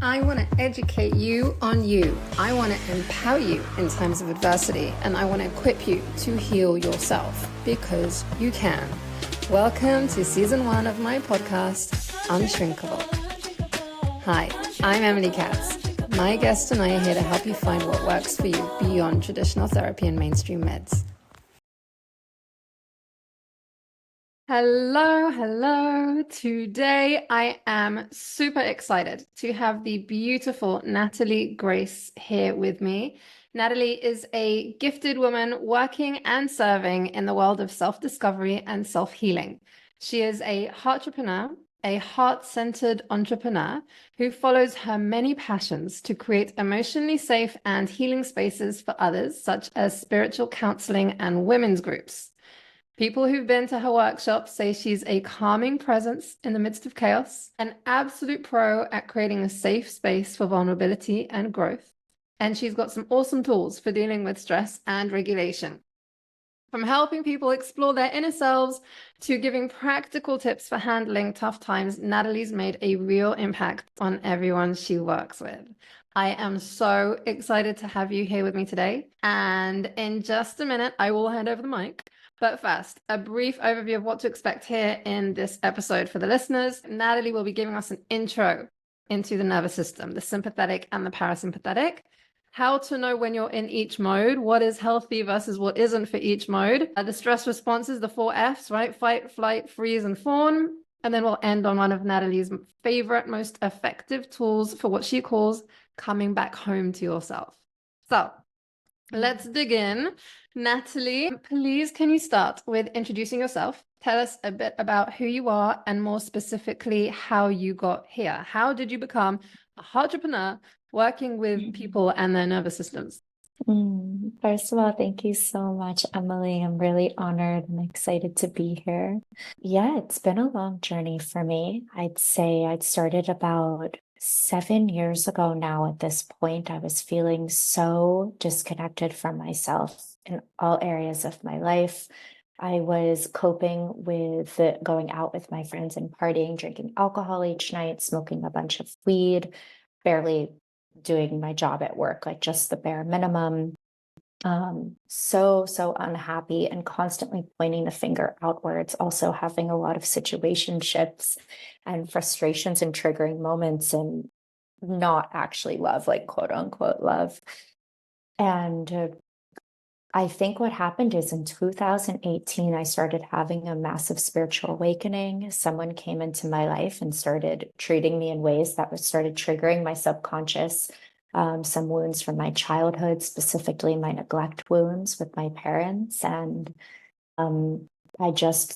I want to educate you on you. I want to empower you in times of adversity, and I want to equip you to heal yourself because you can. Welcome to season 1 of my podcast, Unshrinkable. Hi, I'm Emily Katz. My guest and I are here to help you find what works for you beyond traditional therapy and mainstream meds. Hello. Today I am super excited to have the beautiful Natalie Grace here with me. Natalie is a gifted woman working and serving in the world of self-discovery and self-healing. She is a heartrepreneur, a heart-centered entrepreneur who follows her many passions to create emotionally safe and healing spaces for others, such as spiritual counseling and women's groups. People who've been to her workshops say she's a calming presence in the midst of chaos, an absolute pro at creating a safe space for vulnerability and growth. And she's got some awesome tools for dealing with stress and regulation. From helping people explore their inner selves to giving practical tips for handling tough times, Natalie's made a real impact on everyone she works with. I am so excited to have you here with me today. And in just a minute, I will hand over the mic. But first, a brief overview of what to expect here in this episode for the listeners. Natalie will be giving us an intro into the nervous system, the sympathetic and the parasympathetic, how to know when you're in each mode, what is healthy versus what isn't for each mode, the stress responses, the 4 Fs, right? Fight, flight, freeze, and fawn. And then we'll end on one of Natalie's favorite, most effective tools for what she calls coming back home to yourself. So let's dig in. Natalie, please can you start with introducing yourself? Tell us a bit about who you are and more specifically how you got here. How did you become a heartrepreneur working with people and their nervous systems? First of all, thank you so much, Emily. I'm really honored and excited to be here. Yeah, it's been a long journey for me. I'd say I'd started about 7 years ago now at this point. I was feeling so disconnected from myself in all areas of my life. I was coping with going out with my friends and partying, drinking alcohol each night, smoking a bunch of weed, barely doing my job at work, like just the bare minimum. So unhappy and constantly pointing the finger outwards, also having a lot of situationships and frustrations and triggering moments and not actually love, like quote unquote love. And I think what happened is in 2018, I started having a massive spiritual awakening. Someone came into my life and started treating me in ways that started triggering my subconscious, some wounds from my childhood, specifically my neglect wounds with my parents. And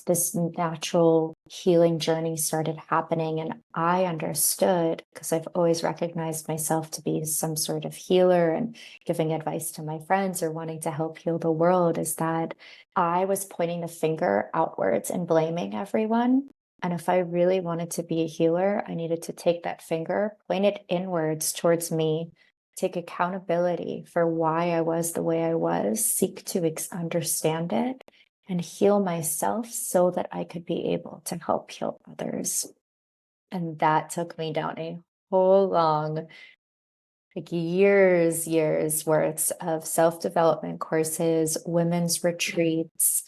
this natural healing journey started happening. And I understood, because I've always recognized myself to be some sort of healer and giving advice to my friends or wanting to help heal the world, is that I was pointing the finger outwards and blaming everyone. And if I really wanted to be a healer, I needed to take that finger, point it inwards towards me, take accountability for why I was the way I was, seek to understand it, and heal myself so that I could be able to help heal others. And that took me down a whole long, like years worth of self-development courses, women's retreats.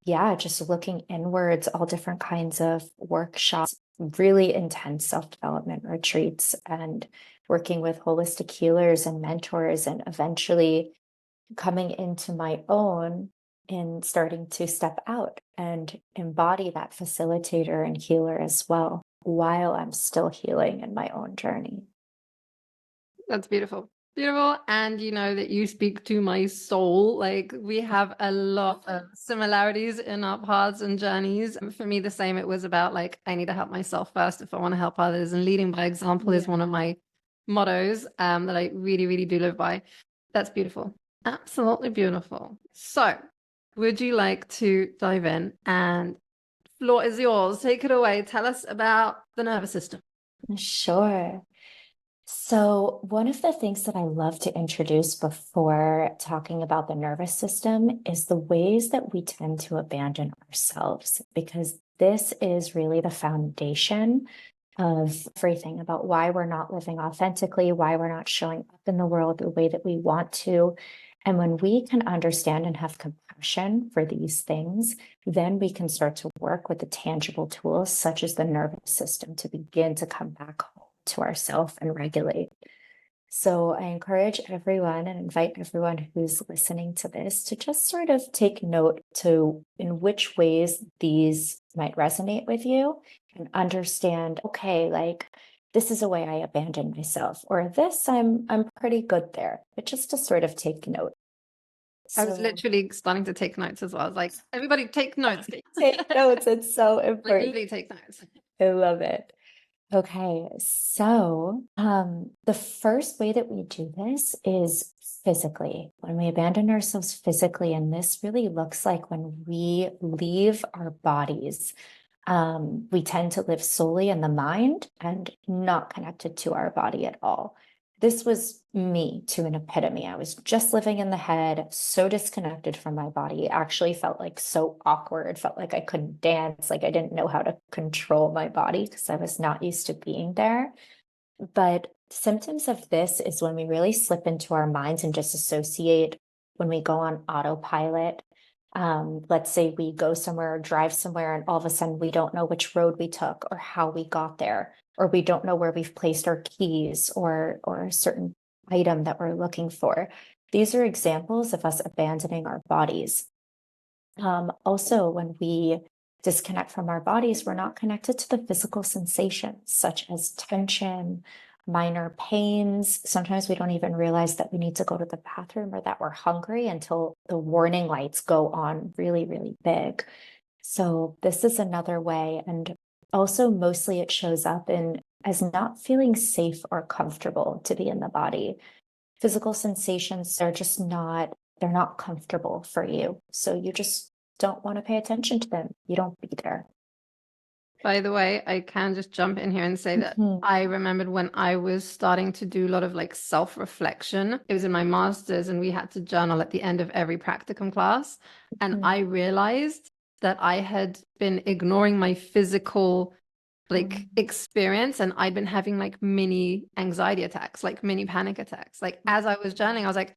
Just looking inwards, all different kinds of workshops, really intense self-development retreats, and working with holistic healers and mentors, and eventually coming into my own and starting to step out and embody that facilitator and healer as well, while I'm still healing in my own journey. That's beautiful. Beautiful. And you know that you speak to my soul. Like we have a lot of similarities in our paths and journeys. And for me, the same. It was about like, I need to help myself first if I want to help others. And leading by example is one of my mottos that I really do live by. That's beautiful. Absolutely beautiful. So would you like to dive in? And floor is yours. Take it away. Tell us about the nervous system. Sure. So one of the things that I love to introduce before talking about the nervous system is the ways that we tend to abandon ourselves, because this is really the foundation of everything, about why we're not living authentically, why we're not showing up in the world the way that we want to. And when we can understand and have compassion for these things, then we can start to work with the tangible tools, such as the nervous system, to begin to come back home to ourselves and regulate. So I encourage everyone and invite everyone who's listening to this to just sort of take note to in which ways these might resonate with you, and understand, okay, like this is a way I abandon myself, or this I'm pretty good there, but just to sort of take note. I was So literally starting to take notes as well. I was like, everybody take notes. take notes, it's so Like important. literally take notes. I love it. Okay, so the first way that we do this is physically. When we abandon ourselves physically, and this really looks like when we leave our bodies. We tend to live solely in the mind and not connected to our body at all. This was me to an epitome. I was just living in the head, so disconnected from my body. It actually felt like so awkward, felt like I couldn't dance, like I didn't know how to control my body because I was not used to being there. But symptoms of this is when we really slip into our minds and just associate, when we go on autopilot. Let's say we go somewhere or drive somewhere, and all of a sudden we don't know which road we took or how we got there, or we don't know where we've placed our keys or a certain item that we're looking for. These are examples of us abandoning our bodies. Also, when we disconnect from our bodies, we're not connected to the physical sensations such as tension, minor pains. Sometimes we don't even realize that we need to go to the bathroom or that we're hungry until the warning lights go on really, really big. So this is another way. And also mostly it shows up in as not feeling safe or comfortable to be in the body. Physical sensations are just not, they're not comfortable for you. So you just don't want to pay attention to them. You don't be there. By the way, I can just jump in here and say that I remembered when I was starting to do a lot of like self-reflection. It was in my master's, and we had to journal at the end of every practicum class. And I realized that I had been ignoring my physical like experience, and I'd been having like mini anxiety attacks, like mini panic attacks. Like as I was journaling, I was like,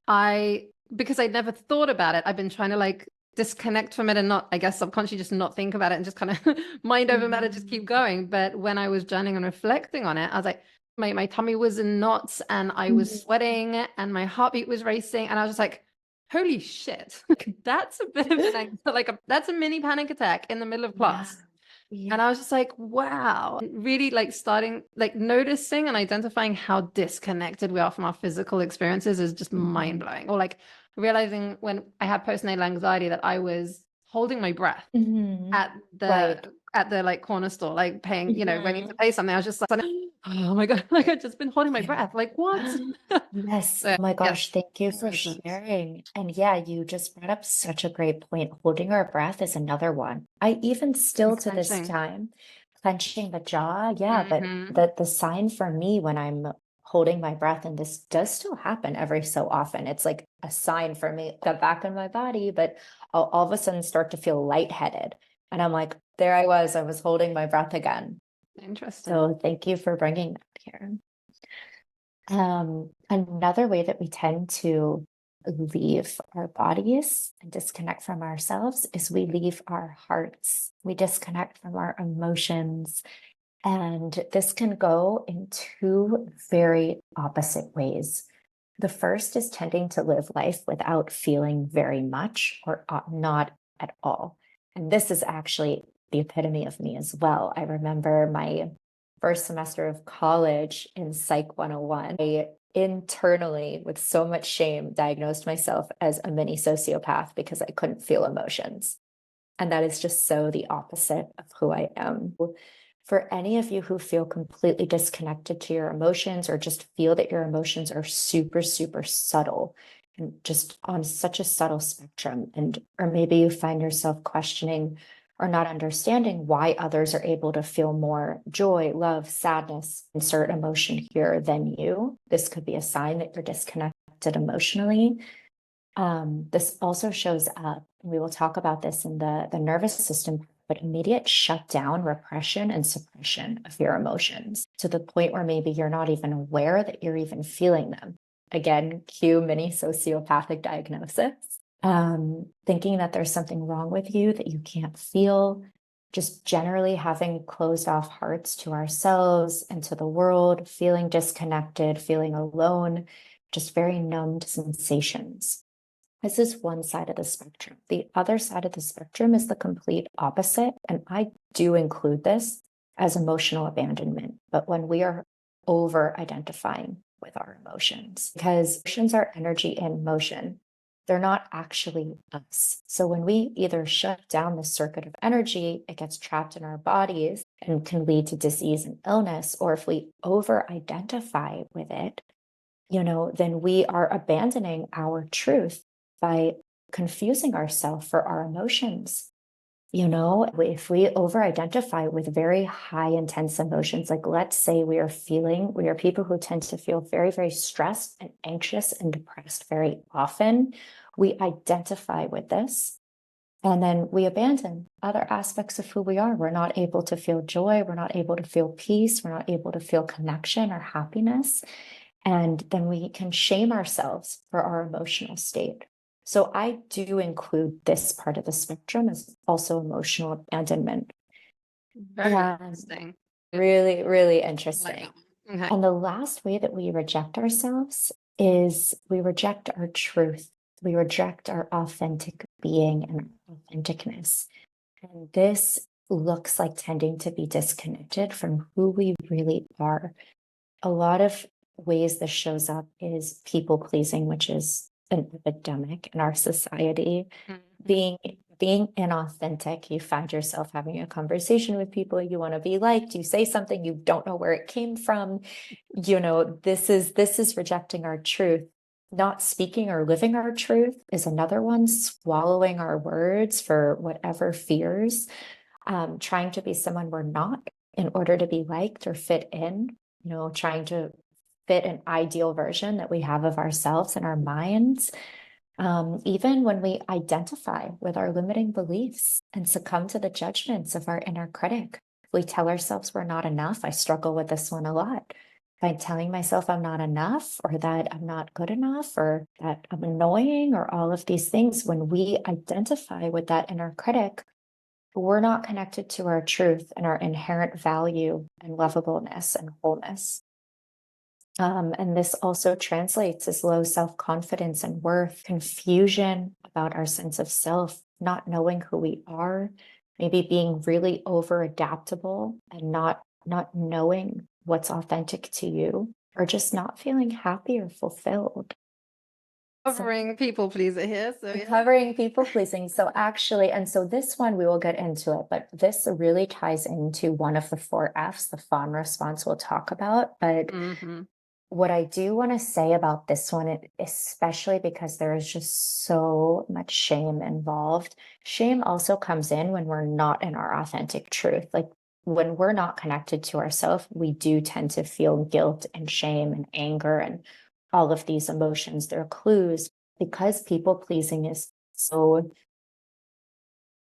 because I'd never thought about it, I've been trying to like disconnect from it and not, I guess, subconsciously just not think about it and just kind of mind over matter, just keep going. But when I was journaling and reflecting on it, I was like, my tummy was in knots and I was sweating and my heartbeat was racing. And I was just like, holy shit, that's a bit of an, that's a mini panic attack in the middle of class. Yeah. And I was just like, wow, really like starting, like noticing and identifying how disconnected we are from our physical experiences is just mind blowing. Or like realizing when I had postnatal anxiety that I was holding my breath at the like corner store, like paying, waiting to pay something. I was just like, oh my God, like I've just been holding my breath. Like what? Yes. So, Oh my yeah. gosh. Thank you for sharing. And yeah, you just brought up such a great point. Holding our breath is another one. I even still to this Clenching. time, clenching the jaw. Yeah. Mhm. But the sign for me when I'm holding my breath, and this does still happen every so often, it's like a sign for me, got back in my body, but I'll all of a sudden start to feel lightheaded. And I'm like, there I was holding my breath again. Interesting. So thank you for bringing that here. Another way that we tend to leave our bodies and disconnect from ourselves is we leave our hearts. We disconnect from our emotions. And this can go in two very opposite ways. The first is tending to live life without feeling very much or not at all. And this is actually the epitome of me as well. I remember my first semester of college in Psych 101. I internally, with so much shame, diagnosed myself as a mini sociopath because I couldn't feel emotions. And that is just so the opposite of who I am. For any of you who feel completely disconnected to your emotions, or just feel that your emotions are super, super subtle and just on such a subtle spectrum, or maybe you find yourself questioning or not understanding why others are able to feel more joy, love, sadness, insert emotion here than you, this could be a sign that you're disconnected emotionally. This also shows up, and we will talk about this in the nervous system but immediate shutdown, repression, and suppression of your emotions to the point where maybe you're not even aware that you're even feeling them. Again, cue mini sociopathic diagnosis. Thinking that there's something wrong with you that you can't feel, just generally having closed off hearts to ourselves and to the world, feeling disconnected, feeling alone, just very numbed sensations. This is one side of the spectrum. The other side of the spectrum is the complete opposite. And I do include this as emotional abandonment, but when we are over identifying with our emotions, because emotions are energy in motion. They're not actually us. So when we either shut down the circuit of energy, it gets trapped in our bodies and can lead to disease and illness. Or if we over identify with it, then we are abandoning our truth by confusing ourselves for our emotions. If we over identify with very high intense emotions, like let's say we are people who tend to feel very, very stressed and anxious and depressed very often. We identify with this and then we abandon other aspects of who we are. We're not able to feel joy. We're not able to feel peace. We're not able to feel connection or happiness. And then we can shame ourselves for our emotional state. So I do include this part of the spectrum as also emotional abandonment. Very interesting. Really, really interesting. Okay. And the last way that we reject ourselves is we reject our truth. We reject our authentic being and our authenticness. And this looks like tending to be disconnected from who we really are. A lot of ways this shows up is people pleasing, which is an epidemic in our society. Being inauthentic, you find yourself having a conversation with people you want to be liked, you say something, you don't know where it came from. This is rejecting our truth. Not speaking or living our truth is another one. Swallowing our words for whatever fears, trying to be someone we're not in order to be liked or fit in, trying to fit an ideal version that we have of ourselves in our minds. Even when we identify with our limiting beliefs and succumb to the judgments of our inner critic, we tell ourselves we're not enough. I struggle with this one a lot. By telling myself I'm not enough, or that I'm not good enough, or that I'm annoying, or all of these things, when we identify with that inner critic, we're not connected to our truth and our inherent value and lovableness and wholeness. And this also translates as low self-confidence and worth, confusion about our sense of self, not knowing who we are, maybe being really over adaptable and not knowing what's authentic to you, or just not feeling happy or fulfilled. Covering people pleaser here. So yeah. Covering people pleasing. So actually, and so this one, we will get into it, but this really ties into one of the 4 F's, the fawn response we'll talk about. But what I do want to say about this one, especially because there is just so much shame involved. Shame also comes in when we're not in our authentic truth. Like when we're not connected to ourselves, we do tend to feel guilt and shame and anger and all of these emotions. They're clues, because people pleasing is so,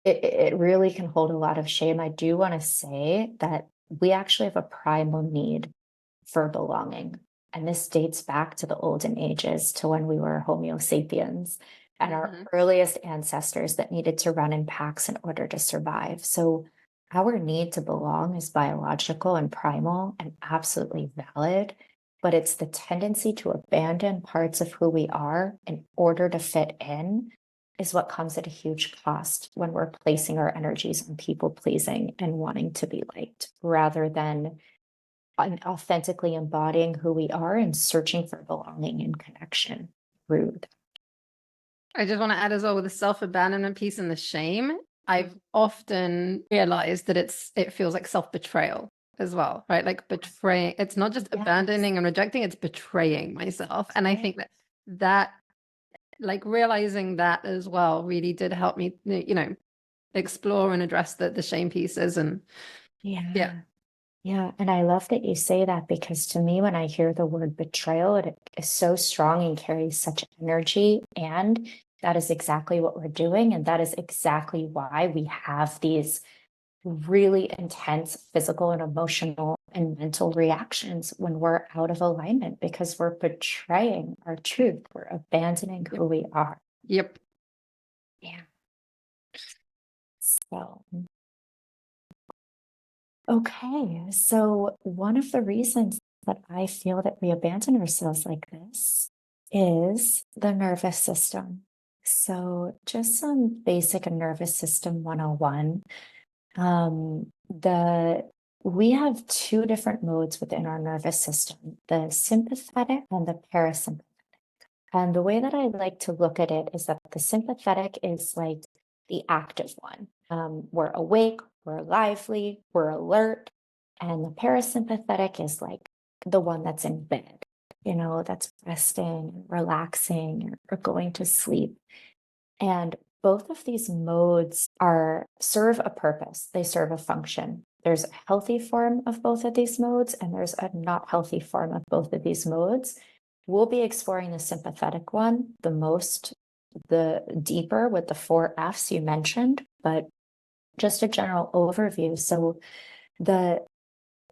it really can hold a lot of shame. I do want to say that we actually have a primal need for belonging. And this dates back to the olden ages, to when we were Homo sapiens and our earliest ancestors that needed to run in packs in order to survive. So our need to belong is biological and primal and absolutely valid, but it's the tendency to abandon parts of who we are in order to fit in is what comes at a huge cost when we're placing our energies on people pleasing and wanting to be liked, rather than authentically embodying who we are and searching for belonging and connection through that. I just want to add as well, with the self-abandonment piece and the shame, I've often realized that it feels like self-betrayal as well, right? Like betraying, it's not just abandoning and rejecting, it's betraying myself. And I think that like realizing that as well really did help me, explore and address the shame pieces. And Yeah, and I love that you say that, because to me, when I hear the word betrayal, it is so strong and carries such energy. And that is exactly what we're doing. And that is exactly why we have these really intense physical and emotional and mental reactions when we're out of alignment because we're betraying our truth. We're abandoning who we are. Yep. Yeah. So, okay. So one of the reasons that I feel that we abandon ourselves like this is the nervous system. So just some basic nervous system 101. We have two different modes within our nervous system, the sympathetic and the parasympathetic. And the way that I like to look at it is that the sympathetic is like the active one. We're awake, we're lively, we're alert. And the parasympathetic is like the one that's in bed, that's resting, relaxing, or going to sleep. And both of these modes serve a purpose. They serve a function. There's a healthy form of both of these modes, and there's a not healthy form of both of these modes. We'll be exploring the sympathetic one the deeper with the 4 Fs you mentioned, but just a general overview. So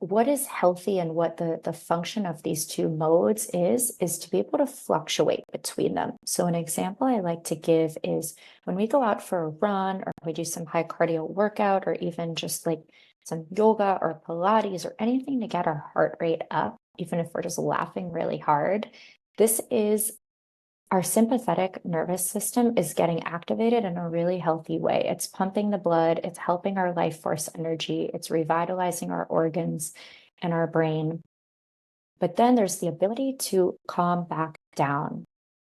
what is healthy and what the function of these two modes is to be able to fluctuate between them. So an example I like to give is when we go out for a run or we do some high cardio workout or even just like some yoga or Pilates or anything to get our heart rate up, even if we're just laughing really hard. This is our sympathetic nervous system is getting activated in a really healthy way. It's pumping the blood, it's helping our life force energy, it's revitalizing our organs and our brain. But then there's the ability to calm back down,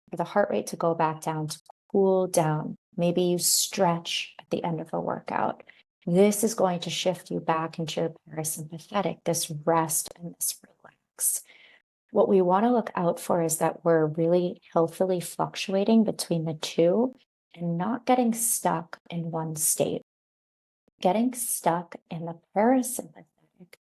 for the heart rate to go back down, to cool down. Maybe you stretch at the end of a workout. This is going to shift you back into your parasympathetic, this rest and this relax. What we want to look out for is that we're really healthily fluctuating between the two and not getting stuck in one state. Getting stuck in the parasympathetic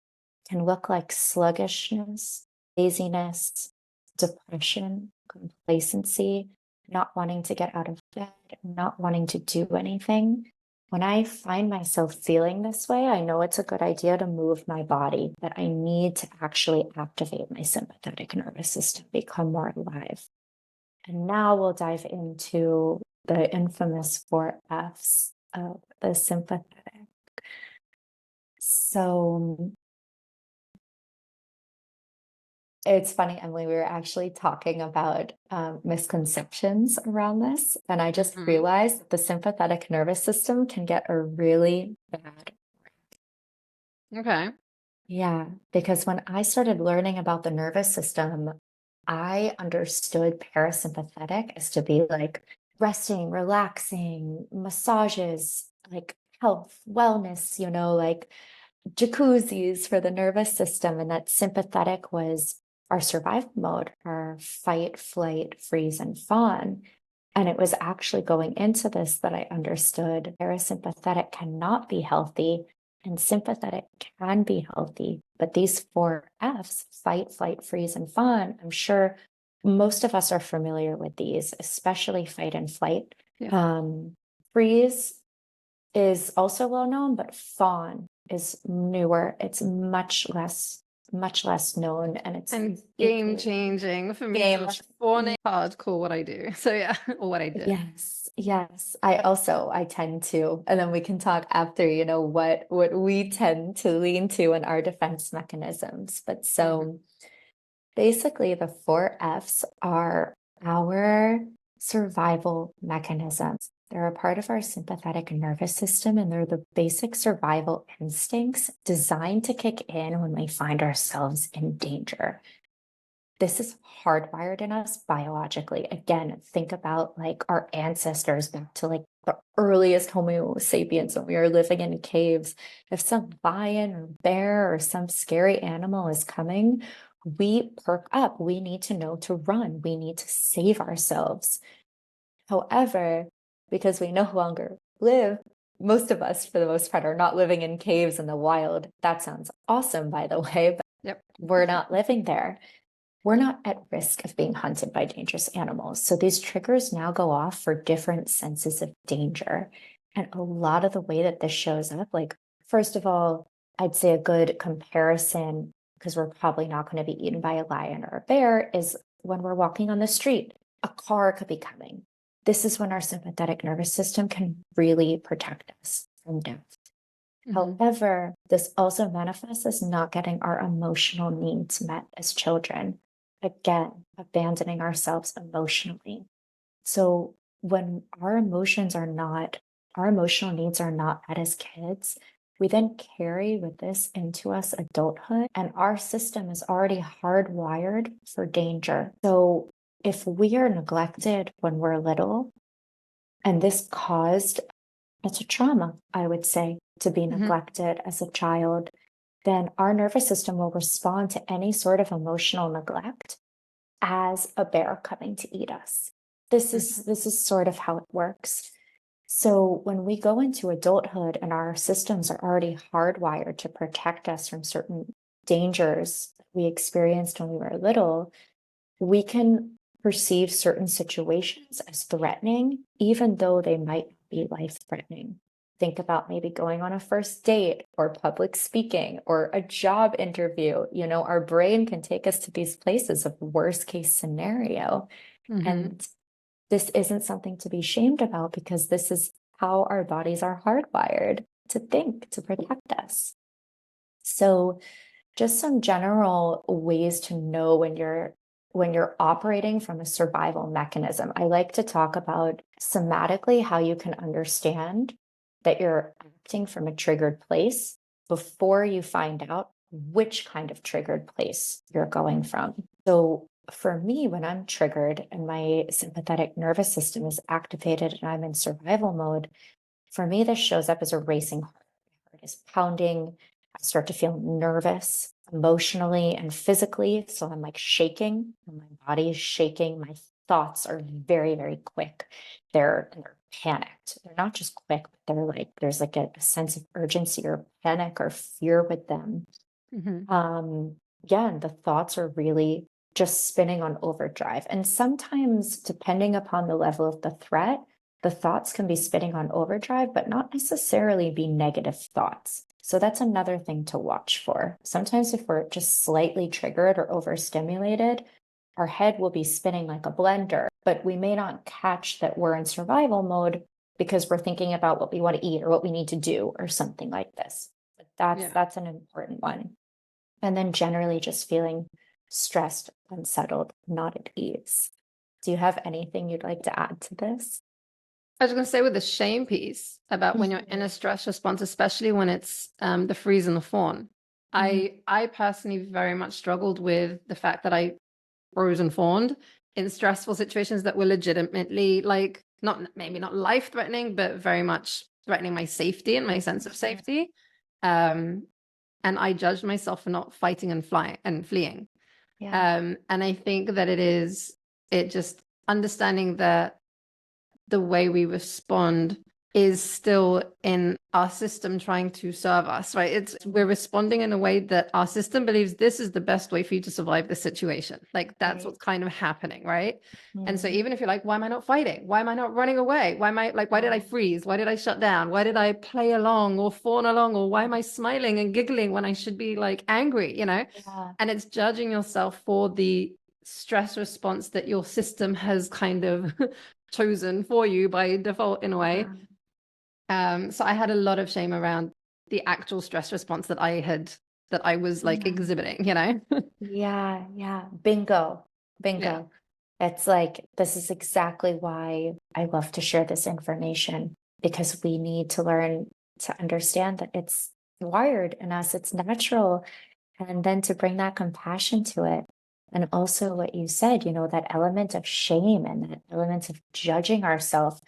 can look like sluggishness, laziness, depression, complacency, not wanting to get out of bed, not wanting to do anything. When I find myself feeling this way, I know it's a good idea to move my body, that I need to actually activate my sympathetic nervous system, become more alive. And now we'll dive into the infamous 4 Fs of the sympathetic. So it's funny, Emily, we were actually talking about misconceptions around this, and I just realized that the sympathetic nervous system can get a really bad. Okay. Yeah, because when I started learning about the nervous system, I understood parasympathetic as to be like resting, relaxing, massages, like health, wellness, like jacuzzis for the nervous system. And that sympathetic was our survival mode, our fight, flight, freeze, and fawn. And it was actually going into this that I understood parasympathetic cannot be healthy and sympathetic can be healthy. But these 4 Fs, fight, flight, freeze, and fawn, I'm sure most of us are familiar with these, especially fight and flight. Yeah. Freeze is also well known, but fawn is newer. It's much less known, and it's game changing for me. Fawning hardcore what I do. So yeah, or what I did. Yes. I tend to, and then we can talk after, what we tend to lean to in our defense mechanisms. But so basically the 4 Fs are our survival mechanisms. They're a part of our sympathetic nervous system, and they're the basic survival instincts designed to kick in when we find ourselves in danger. This is hardwired in us biologically. Again, think about like our ancestors back to like the earliest Homo sapiens when we were living in caves. If some lion or bear or some scary animal is coming, we perk up. We need to know to run. We need to save ourselves. However, because we no longer live, most of us, for the most part, are not living in caves in the wild. That sounds awesome, by the way, but we're not living there. We're not at risk of being hunted by dangerous animals. So these triggers now go off for different senses of danger. And a lot of the way that this shows up, like first of all, I'd say a good comparison, because we're probably not going to be eaten by a lion or a bear, is when we're walking on the street, a car could be coming. This is when our sympathetic nervous system can really protect us from death. However, this also manifests as not getting our emotional needs met as children. Again, abandoning ourselves emotionally. So when our emotional needs are not met as kids, we then carry with this into us adulthood, and our system is already hardwired for danger. So if we are neglected when we're little, and this caused, it's a trauma, I would say, to be neglected as a child, then our nervous system will respond to any sort of emotional neglect as a bear coming to eat us. This is sort of how it works. So when we go into adulthood and our systems are already hardwired to protect us from certain dangers we experienced when we were little, we can perceive certain situations as threatening, even though they might be life-threatening. Think about maybe going on a first date or public speaking or a job interview. Our brain can take us to these places of worst case scenario. And this isn't something to be shamed about, because this is how our bodies are hardwired to think, to protect us. So just some general ways to know when you're operating from a survival mechanism. I like to talk about somatically how you can understand that you're acting from a triggered place before you find out which kind of triggered place you're going from. So for me, when I'm triggered and my sympathetic nervous system is activated and I'm in survival mode, for me, this shows up as a racing heart. My heart is pounding. I start to feel nervous emotionally and physically. So I'm like shaking, and my body is shaking. My thoughts are very, very quick. They're panicked. They're not just quick, but they're like, there's like a sense of urgency or panic or fear with them. And the thoughts are really just spinning on overdrive. And sometimes, depending upon the level of the threat, the thoughts can be spinning on overdrive, but not necessarily be negative thoughts. So that's another thing to watch for. Sometimes if we're just slightly triggered or overstimulated, our head will be spinning like a blender, but we may not catch that we're in survival mode because we're thinking about what we want to eat or what we need to do or something like this. But that's an important one. And then generally just feeling stressed, unsettled, not at ease. Do you have anything you'd like to add to this? I was going to say, with the shame piece about when you're in a stress response, especially when it's the freeze and the fawn. I personally very much struggled with the fact that I froze and fawned in stressful situations that were legitimately maybe not life-threatening, but very much threatening my safety and my sense of safety. And I judged myself for not fighting and fleeing. And I think that it just understanding that the way we respond is still in our system trying to serve us, right? We're responding in a way that our system believes this is the best way for you to survive this situation. Like that's what's kind of happening, right? And so even if you're like, why am I not fighting? Why am I not running away? Why did I freeze? Why did I shut down? Why did I play along or fawn along? Or why am I smiling and giggling when I should be like angry, And it's judging yourself for the stress response that your system has kind of chosen for you by default in a way. So I had a lot of shame around the actual stress response that I was like exhibiting, Yeah. Bingo. Yeah. It's like, this is exactly why I love to share this information, because we need to learn to understand that it's wired in us, it's natural, and then to bring that compassion to it. And also what you said, that element of shame and that element of judging ourselves,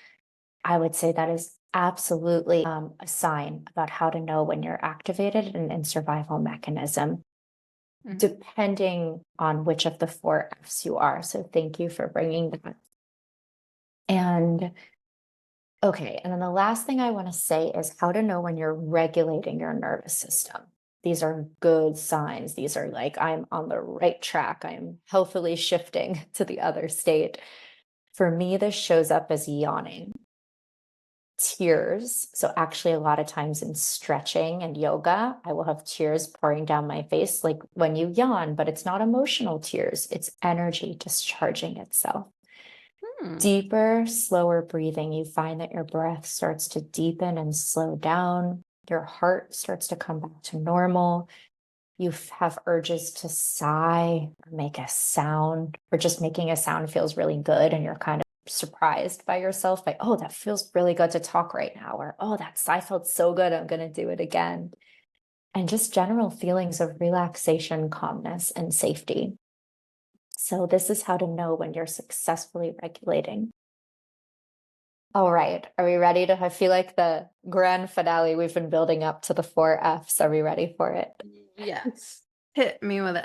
I would say that is absolutely a sign about how to know when you're activated and in survival mechanism, depending on which of the 4 Fs you are. So thank you for bringing that. And okay, and then the last thing I want to say is how to know when you're regulating your nervous system. These are good signs. These are like, I'm on the right track. I'm healthily shifting to the other state. For me, this shows up as yawning. tears. So actually, a lot of times in stretching and yoga, I will have tears pouring down my face, like when you yawn, but it's not emotional tears, it's energy discharging itself. Deeper, slower breathing, you find that your breath starts to deepen and slow down. Your heart starts to come back to normal. You have urges to sigh or make a sound, or just making a sound feels really good, and you're kind of surprised by yourself, like, oh, that feels really good to talk right now, or oh, that sigh felt so good, I'm going to do it again. And just general feelings of relaxation, calmness, and safety. So this is how to know when you're successfully regulating. All right, are we ready to, I feel like the grand finale, we've been building up to the 4 Fs. Are we ready for it? Yes. Hit me with it.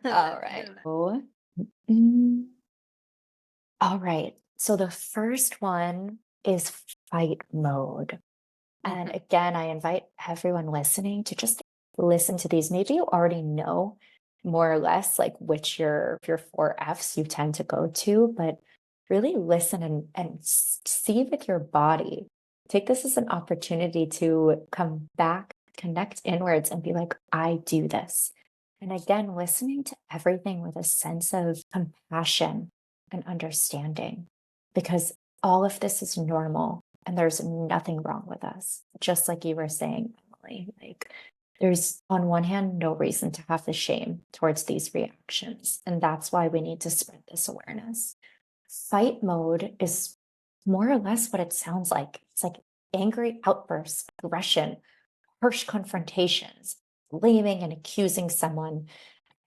All right. Mm. All right. So the first one is fight mode. And again, I invite everyone listening to just listen to these. Maybe you already know more or less like which your 4 Fs you tend to go to, but really listen and see with your body. Take this as an opportunity to come back, connect inwards, and be like, I do this. And again, listening to everything with a sense of compassion and understanding, because all of this is normal and there's nothing wrong with us. Just like you were saying, Emily, like there's on one hand, no reason to have the shame towards these reactions. And that's why we need to spread this awareness. Fight mode is more or less what it sounds like. It's like angry outbursts, aggression, harsh confrontations, blaming and accusing someone,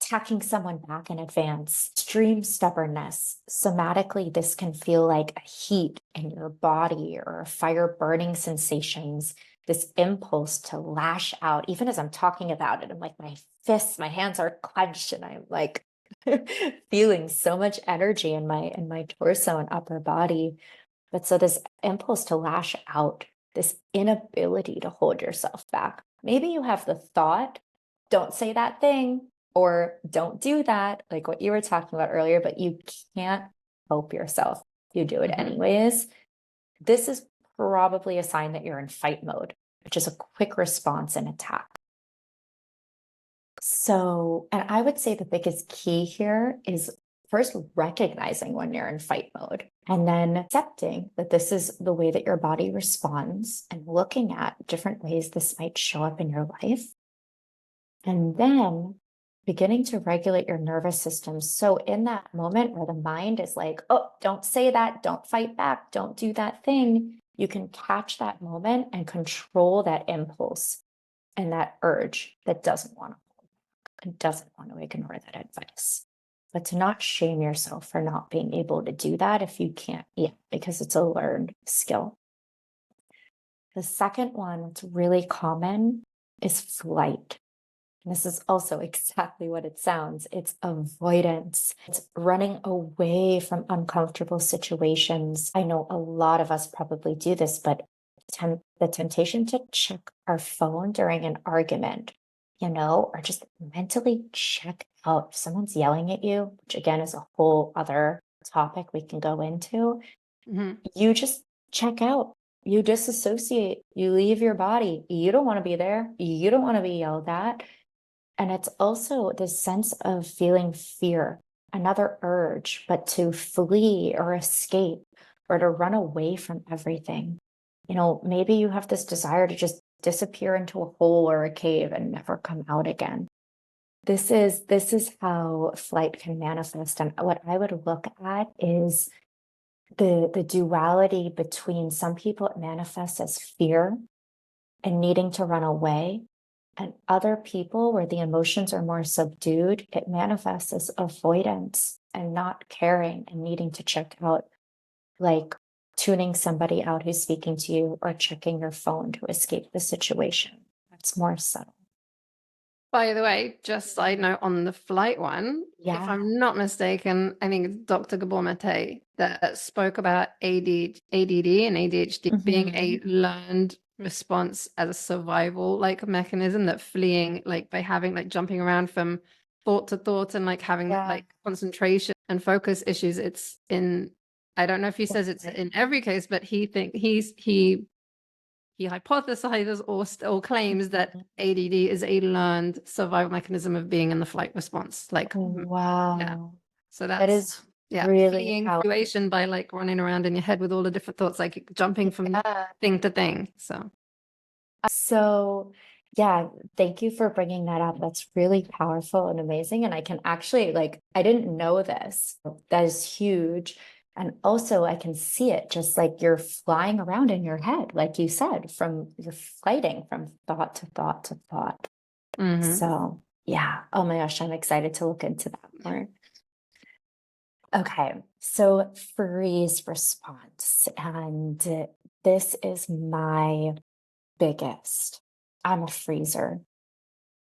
attacking someone back in advance, extreme stubbornness. Somatically, this can feel like a heat in your body or a fire burning sensations, this impulse to lash out. Even as I'm talking about it, I'm like, my fists, my hands are clenched, and I'm like feeling so much energy in my torso and upper body. But so this impulse to lash out, this inability to hold yourself back. Maybe you have the thought, don't say that thing, or don't do that, like what you were talking about earlier, but you can't help yourself. You do it anyways. This is probably a sign that you're in fight mode, which is a quick response and attack. So, and I would say the biggest key here is first recognizing when you're in fight mode, and then accepting that this is the way that your body responds and looking at different ways this might show up in your life. And then beginning to regulate your nervous system. So in that moment where the mind is like, oh, don't say that, don't fight back, don't do that thing, you can catch that moment and control that impulse and that urge that doesn't want to ignore that advice. But to not shame yourself for not being able to do that if you can't yet, because it's a learned skill. The second one that's really common is flight. And this is also exactly what it sounds. It's avoidance. It's running away from uncomfortable situations. I know a lot of us probably do this, but the temptation to check our phone during an argument, or just mentally check out if someone's yelling at you, which again is a whole other topic we can go into. You just check out. You disassociate. You leave your body. You don't want to be there. You don't want to be yelled at. And it's also this sense of feeling fear, another urge, but to flee or escape or to run away from everything. Maybe you have this desire to just disappear into a hole or a cave and never come out again. This is how flight can manifest. And what I would look at is the duality between some people it manifests as fear and needing to run away. And other people where the emotions are more subdued, it manifests as avoidance and not caring and needing to check out, like tuning somebody out who's speaking to you or checking your phone to escape the situation. That's more subtle. By the way, just side note on the flight one, if I'm not mistaken, I think it's Dr. Gabor Mate that spoke about ADD and ADHD being a learned response as a survival mechanism, that fleeing by having jumping around from thought to thought and having concentration and focus issues. It's in, I don't know if he says it's in every case, but he he hypothesizes or claims that ADD is a learned survival mechanism of being in the flight response. Like, yeah. Wow. So That that's, is yeah, really fleeing powerful. fruition by like running around in your head with all the different thoughts, like jumping from thing to thing. So yeah, thank you for bringing that up. That's really powerful and amazing. And I can actually, like, I didn't know this. That is huge. And also I can see it, just like you're flying around in your head, like you said, you're flighting from thought to thought to thought. So yeah, oh my gosh, I'm excited to look into that more. Okay, so freeze response. And this is my biggest. I'm a freezer.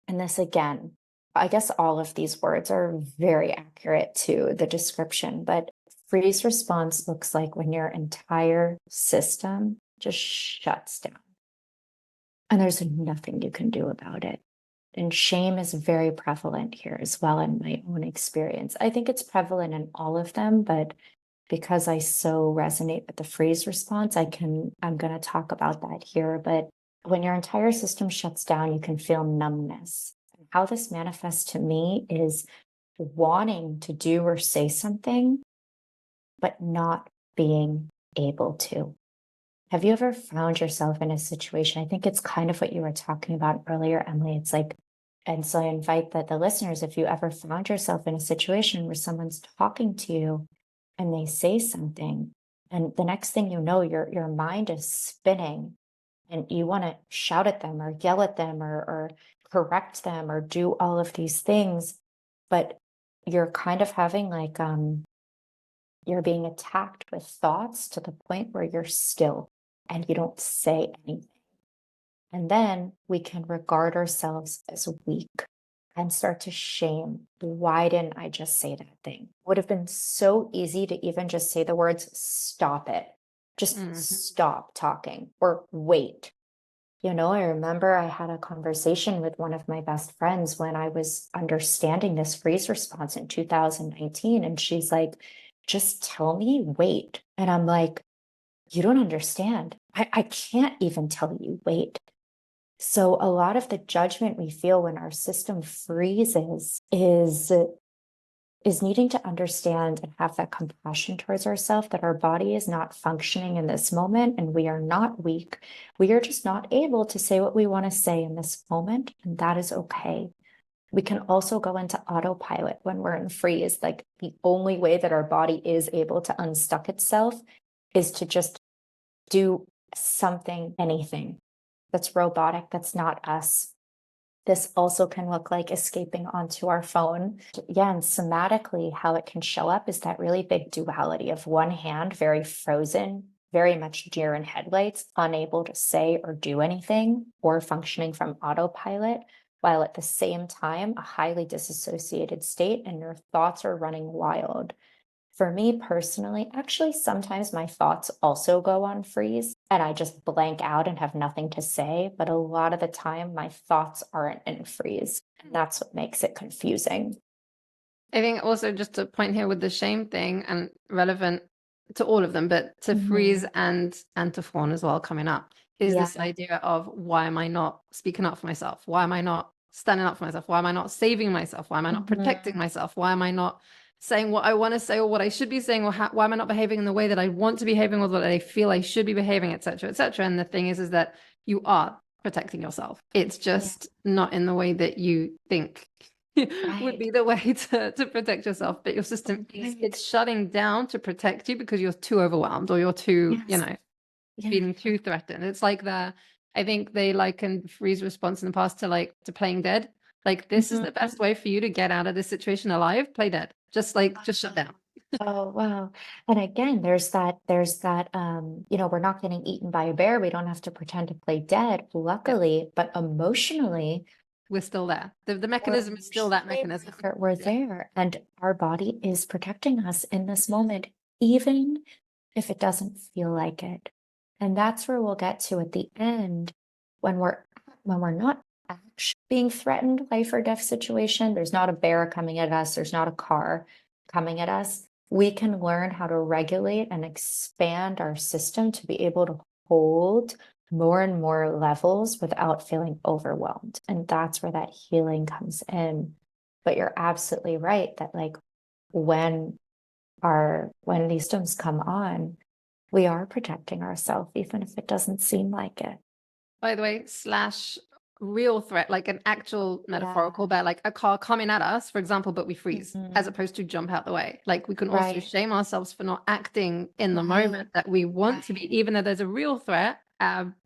And this again, I guess all of these words are very accurate to the description, but freeze response looks like when your entire system just shuts down and there's nothing you can do about it. And shame is very prevalent here as well in my own experience. I think it's prevalent in all of them, but because I so resonate with the freeze response, I'm going to talk about that here. But when your entire system shuts down, you can feel numbness. How this manifests to me is wanting to do or say something, but not being able to. Have you ever found yourself in a situation? I think it's kind of what you were talking about earlier, Emily. It's like, and so I invite the listeners, if you ever found yourself in a situation where someone's talking to you and they say something, and the next thing you know, your mind is spinning and you want to shout at them or yell at them or correct them or do all of these things, but you're kind of having like you're being attacked with thoughts to the point where you're still and you don't say anything. And then we can regard ourselves as weak and start to shame. Why didn't I just say that thing? It would have been so easy to even just say the words, stop it. Just stop talking or wait. You know, I remember I had a conversation with one of my best friends when I was understanding this freeze response in 2019. And she's like, just tell me, wait. And I'm like, you don't understand. I can't even tell you, wait. So a lot of the judgment we feel when our system freezes is needing to understand and have that compassion towards ourselves that our body is not functioning in this moment and we are not weak. We are just not able to say what we want to say in this moment, and that is okay. We can also go into autopilot when we're in freeze. Like the only way that our body is able to unstuck itself is to just do something, anything that's robotic, that's not us. This also can look like escaping onto our phone. Yeah, and somatically, how it can show up is that really big duality of one hand, very frozen, very much deer in headlights, unable to say or do anything, or functioning from autopilot, while at the same time, a highly disassociated state and your thoughts are running wild. For me personally, actually, sometimes my thoughts also go on freeze and I just blank out and have nothing to say. But a lot of the time, my thoughts aren't in freeze. And that's what makes it confusing. I think also just a point here with the shame thing and relevant to all of them, but to freeze and to fawn as well coming up is this idea of why am I not speaking up for myself? Why am I not standing up for myself? Why am I not saving myself? Why am I not protecting myself? Why am I not saying what I want to say or what I should be saying, or why am I not behaving in the way that I want to be behaving or that I feel I should be behaving, etc., etc. And the thing is that you are protecting yourself. It's just not in the way that you think would be the way to protect yourself. But your system, it's shutting down to protect you because you're too overwhelmed or you're too, feeling too threatened. It's like I think they likened freeze response in the past to playing dead. Like this is the best way for you to get out of this situation alive. Play dead. Just shut down. Oh, wow. And again, there's that, we're not getting eaten by a bear. We don't have to pretend to play dead, luckily, but emotionally, we're still there. The mechanism is still that mechanism. We're there, and our body is protecting us in this moment, even if it doesn't feel like it. And that's where we'll get to at the end when we're not actually being threatened, life or death situation. There's not a bear coming at us, there's not a car coming at us. We can learn how to regulate and expand our system to be able to hold more and more levels without feeling overwhelmed. And that's where that healing comes in. But you're absolutely right that like when these symptoms come on, we are protecting ourselves, even if it doesn't seem like it. By the way, slash real threat, like an actual metaphorical bear, like a car coming at us, for example, but we freeze as opposed to jump out the way. Like we can also shame ourselves for not acting in the moment that we want to be, even though there's a real threat,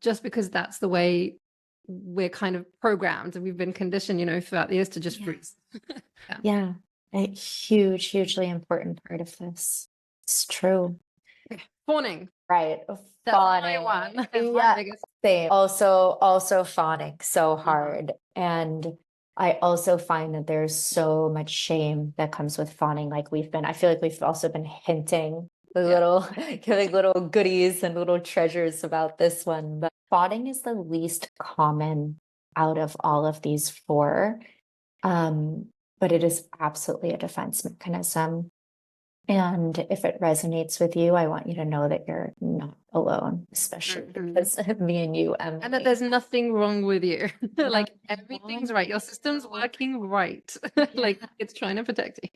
just because that's the way we're kind of programmed and we've been conditioned, throughout the years to just freeze. Yeah. A hugely important part of this. It's true. Fawning. Right. That's Fawning. my one. Yeah. Same. Also fawning so hard. And I also find that there's so much shame that comes with fawning. Like I feel like we've also been hinting giving little goodies and little treasures about this one. But fawning is the least common out of all of these four. But it is absolutely a defense mechanism. And if it resonates with you, I want you to know that you're not alone, especially because me and you, Emily. And that there's nothing wrong with you. Like everything's right. Your system's working right. Like it's trying to protect you.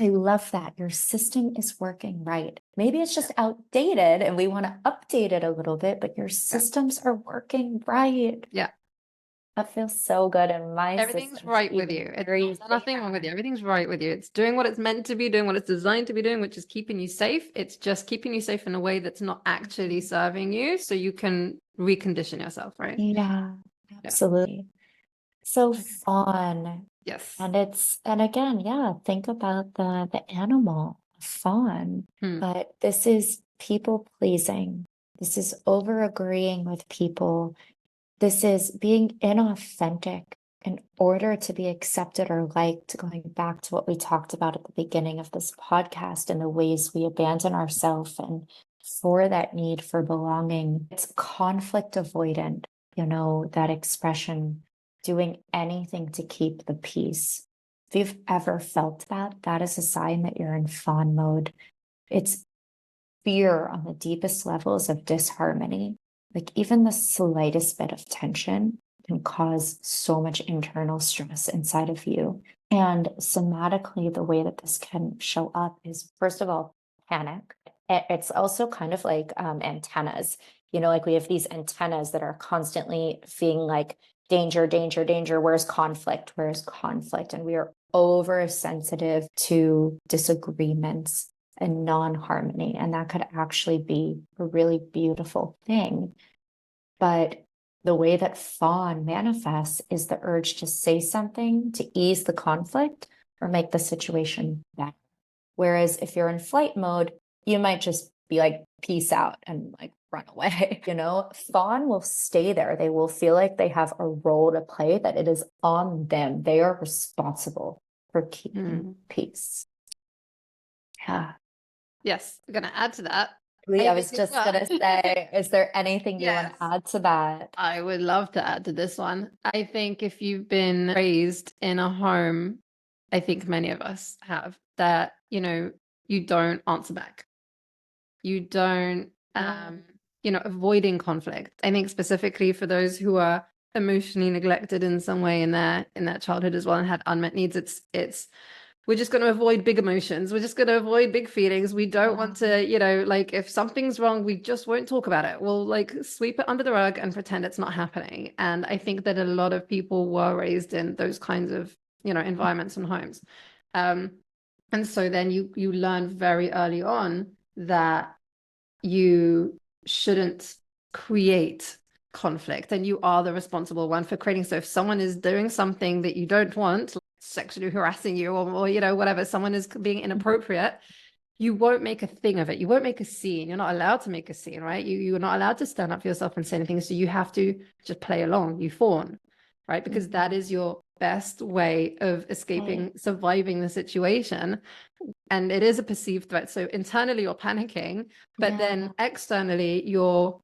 I love that. Your system is working right. Maybe it's just outdated and we want to update it a little bit, but your systems are working right. Yeah. That feels so good. And everything's right with you. There's nothing wrong with you. Everything's right with you. It's doing what it's meant to be doing, what it's designed to be doing, which is keeping you safe. It's just keeping you safe in a way that's not actually serving you, so you can recondition yourself, right? Yeah, absolutely. So fawn. Yes. And again, think about the animal, fawn. But this is people pleasing. This is over agreeing with people. This is being inauthentic in order to be accepted or liked, going back to what we talked about at the beginning of this podcast and the ways we abandon ourselves and for that need for belonging. It's conflict avoidant, that expression, doing anything to keep the peace. If you've ever felt that, that is a sign that you're in fawn mode. It's fear on the deepest levels of disharmony. Like even the slightest bit of tension can cause so much internal stress inside of you. And somatically, the way that this can show up is, first of all, panic. It's also kind of like antennas. Like we have these antennas that are constantly being like, danger, danger, danger. Where's conflict? Where's conflict? And we are oversensitive to disagreements and non-harmony. And that could actually be a really beautiful thing. But the way that fawn manifests is the urge to say something to ease the conflict or make the situation better. Whereas if you're in flight mode, you might just be like, peace out and like run away. Fawn will stay there. They will feel like they have a role to play, that it is on them. They are responsible for keeping peace. Yeah. Yes, I'm going to add to that. I was just going to say, is there anything you want to add to that? I would love to add to this one. I think if you've been raised in a home, I think many of us have, that, you don't answer back. You don't, avoiding conflict. I think specifically for those who are emotionally neglected in some way in their childhood as well and had unmet needs, it's we're just going to avoid big emotions. We're just going to avoid big feelings. We don't want to, like if something's wrong, we just won't talk about it. We'll like sweep it under the rug and pretend it's not happening. And I think that a lot of people were raised in those kinds of, environments and homes. And so then you learn very early on that you shouldn't create conflict and you are the responsible one for creating. So if someone is doing something that you don't want, sexually harassing you or whatever, someone is being inappropriate, you won't make a thing of it. You won't make a scene. You're not allowed to make a scene, right? You're not allowed to stand up for yourself and say anything. So you have to just play along. You fawn, right? Because that is your best way of escaping, surviving the situation. And it is a perceived threat. So internally you're panicking, but then externally you're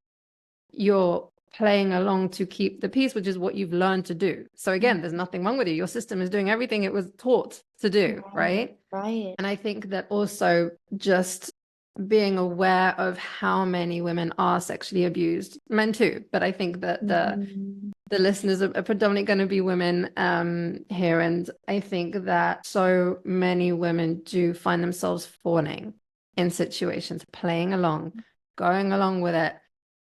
playing along to keep the peace, which is what you've learned to do. So again, there's nothing wrong with you. Your system is doing everything it was taught to do, right? Right. And I think that also just being aware of how many women are sexually abused, men too, but I think that the listeners are predominantly going to be women here, and I think that so many women do find themselves fawning in situations, playing along, going along with it,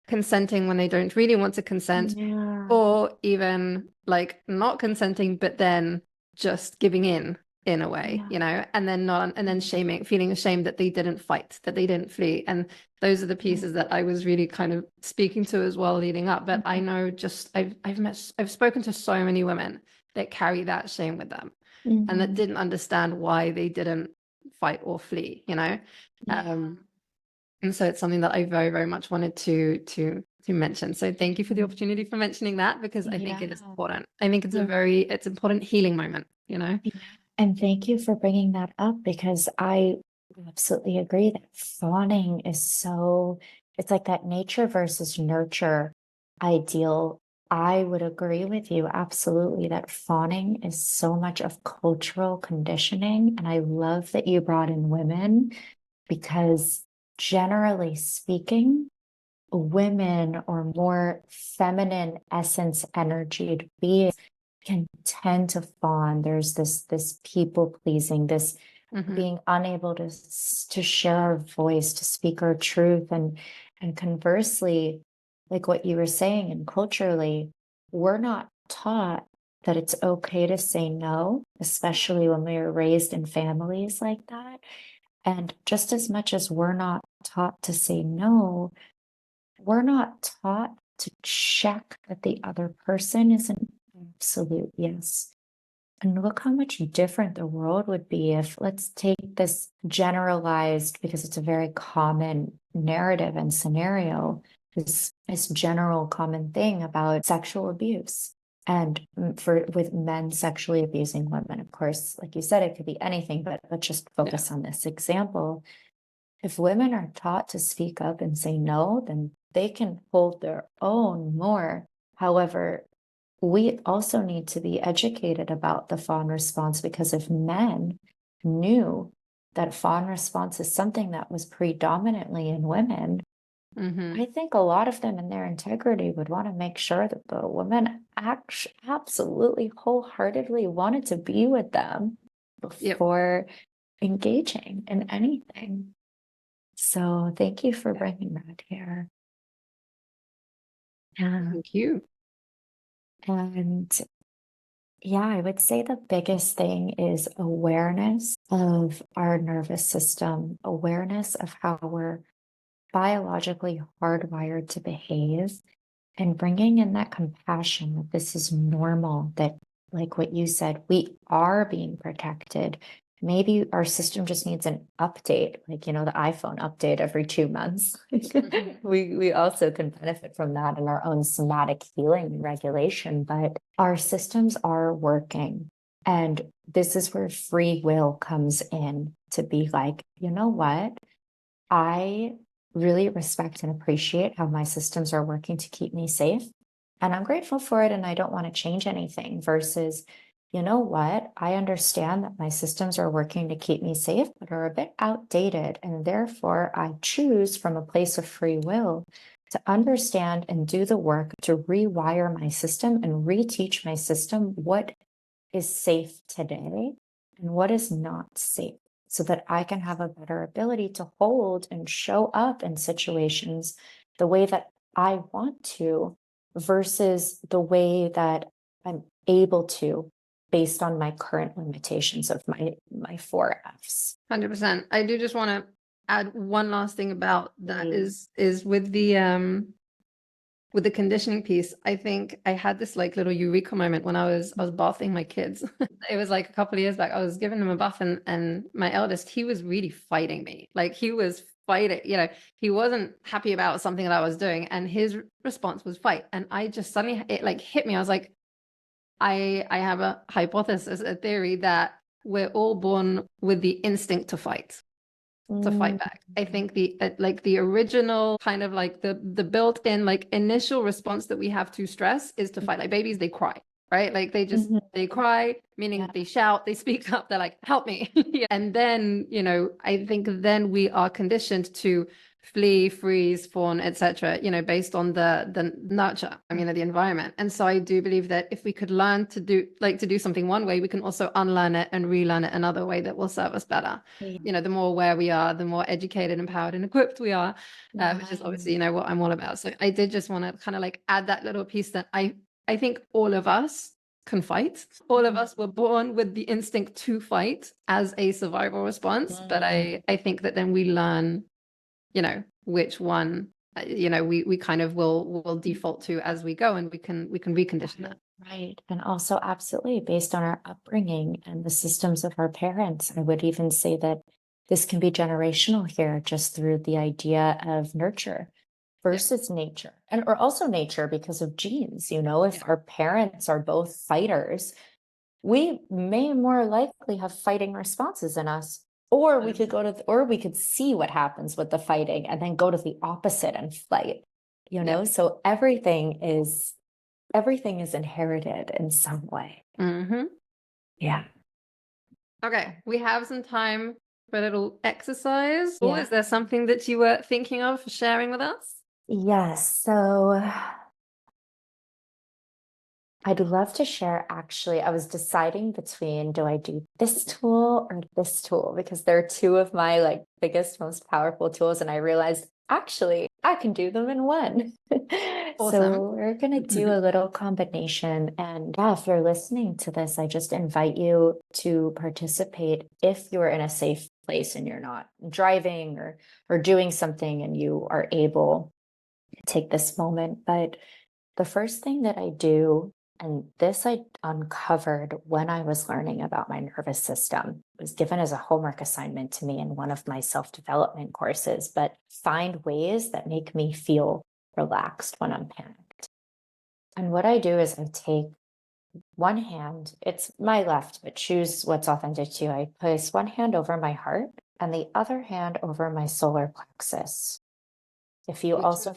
consenting when they don't really want to consent, Yeah. or even like not consenting, but then just giving in a way, Yeah. you know, and then not, and then shaming, feeling ashamed that they didn't fight, that they didn't flee. And those are the pieces that I was really kind of speaking to as well leading up. But I know just I've spoken to so many women that carry that shame with them and that didn't understand why they didn't fight or flee, you know. And so it's something that I very, very much wanted to mention. So thank you for the opportunity for mentioning that, because I think it is important. I think it's it's important healing moment, you know? Yeah. And thank you for bringing that up, because I absolutely agree that fawning is so, it's like that nature versus nurture ideal. I would agree with you absolutely that fawning is so much of cultural conditioning. And I love that you brought in women, because generally speaking, women or more feminine essence energied beings can tend to fawn. There's this people pleasing, this being unable to share our voice, to speak our truth, and conversely, like what you were saying, and culturally, we're not taught that it's okay to say no, especially when we were raised in families like that. And just as much as we're not taught to say no, we're not taught to check that the other person is an absolute yes. And look how much different the world would be if, let's take this generalized, because it's a very common narrative and scenario, this general common thing about sexual abuse. And for with men sexually abusing women, of course, like you said, it could be anything, but let's just focus on this example. If women are taught to speak up and say no, then they can hold their own more. However, we also need to be educated about the fawn response, because if men knew that fawn response is something that was predominantly in women, I think a lot of them in their integrity would want to make sure that the woman absolutely wholeheartedly wanted to be with them before engaging in anything. So thank you for bringing that here. Thank you. And yeah, I would say the biggest thing is awareness of our nervous system, awareness of how we're biologically hardwired to behave, and bringing in that compassion that this is normal, that, like what you said, we are being protected. Maybe our system just needs an update, like, you know, the iPhone update every 2 months. We also can benefit from that in our own somatic healing and regulation, but our systems are working. And this is where free will comes in, to be like, you know what? I really respect and appreciate how my systems are working to keep me safe. And I'm grateful for it. And I don't want to change anything, versus, you know what? I understand that my systems are working to keep me safe, but are a bit outdated. And therefore, I choose from a place of free will to understand and do the work to rewire my system and reteach my system what is safe today and what is not safe, so that I can have a better ability to hold and show up in situations the way that I want to, versus the way that I'm able to, based on my current limitations of my 4Fs. 100%. I do just want to add one last thing about that is with the conditioning piece. I think I had this like little eureka moment when I was bathing my kids. It was like a couple of years back. I was giving them a bath, and my eldest, he was really fighting me. Like he was fighting, you know, he wasn't happy about something that I was doing, and his response was fight. And I just suddenly, it like hit me. I was like, I have a hypothesis, a theory that we're all born with the instinct to fight back. I think the like the original kind of like the built-in like initial response that we have to stress is to fight. Like babies, they cry, right? Like they just, they cry, meaning they shout, they speak up, they're like, help me. And then, I think then we are conditioned to flee, freeze, fawn, etc., based on the nurture, the environment. And so I do believe that if we could learn to do something one way, we can also unlearn it and relearn it another way that will serve us better. The more aware we are, the more educated, empowered, and equipped we are, which is obviously, what I'm all about. So I did just want to kind of like add that little piece that I think all of us can fight. All of us were born with the instinct to fight as a survival response. But I think that then we learn, which one, we kind of will default to as we go, and we can recondition that. Right. And also absolutely based on our upbringing and the systems of our parents. I would even say that this can be generational here just through the idea of nurture versus nature, or also nature because of genes. If our parents are both fighters, we may more likely have fighting responses in us. Or we could or we could see what happens with the fighting and then go to the opposite and fight, So everything is inherited in some way. Yeah. Okay, we have some time for a little exercise. Or is there something that you were thinking of sharing with us? Yes. So I'd love to share, actually, I was deciding between, do I do this tool or this tool? Because they're two of my biggest, most powerful tools. And I realized actually I can do them in one. Awesome. So we're going to do a little combination. And if you're listening to this, I just invite you to participate if you're in a safe place and you're not driving or doing something and you are able to take this moment. But the first thing that I do, and this I uncovered when I was learning about my nervous system, it was given as a homework assignment to me in one of my self-development courses, but find ways that make me feel relaxed when I'm panicked. And what I do is I take one hand, it's my left, but choose what's authentic to you. I place one hand over my heart and the other hand over my solar plexus. If you also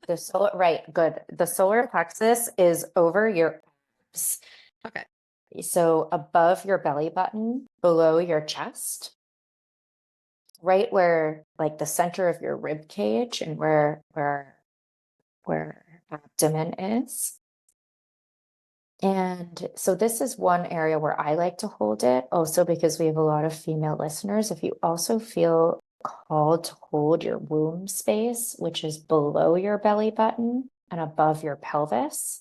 the solar, right, good. The solar plexus is over your abs. Okay. So above your belly button, below your chest, right where the center of your rib cage and where abdomen is. And so this is one area where I like to hold it. Also, because we have a lot of female listeners, if you also feel called to hold your womb space, which is below your belly button and above your pelvis,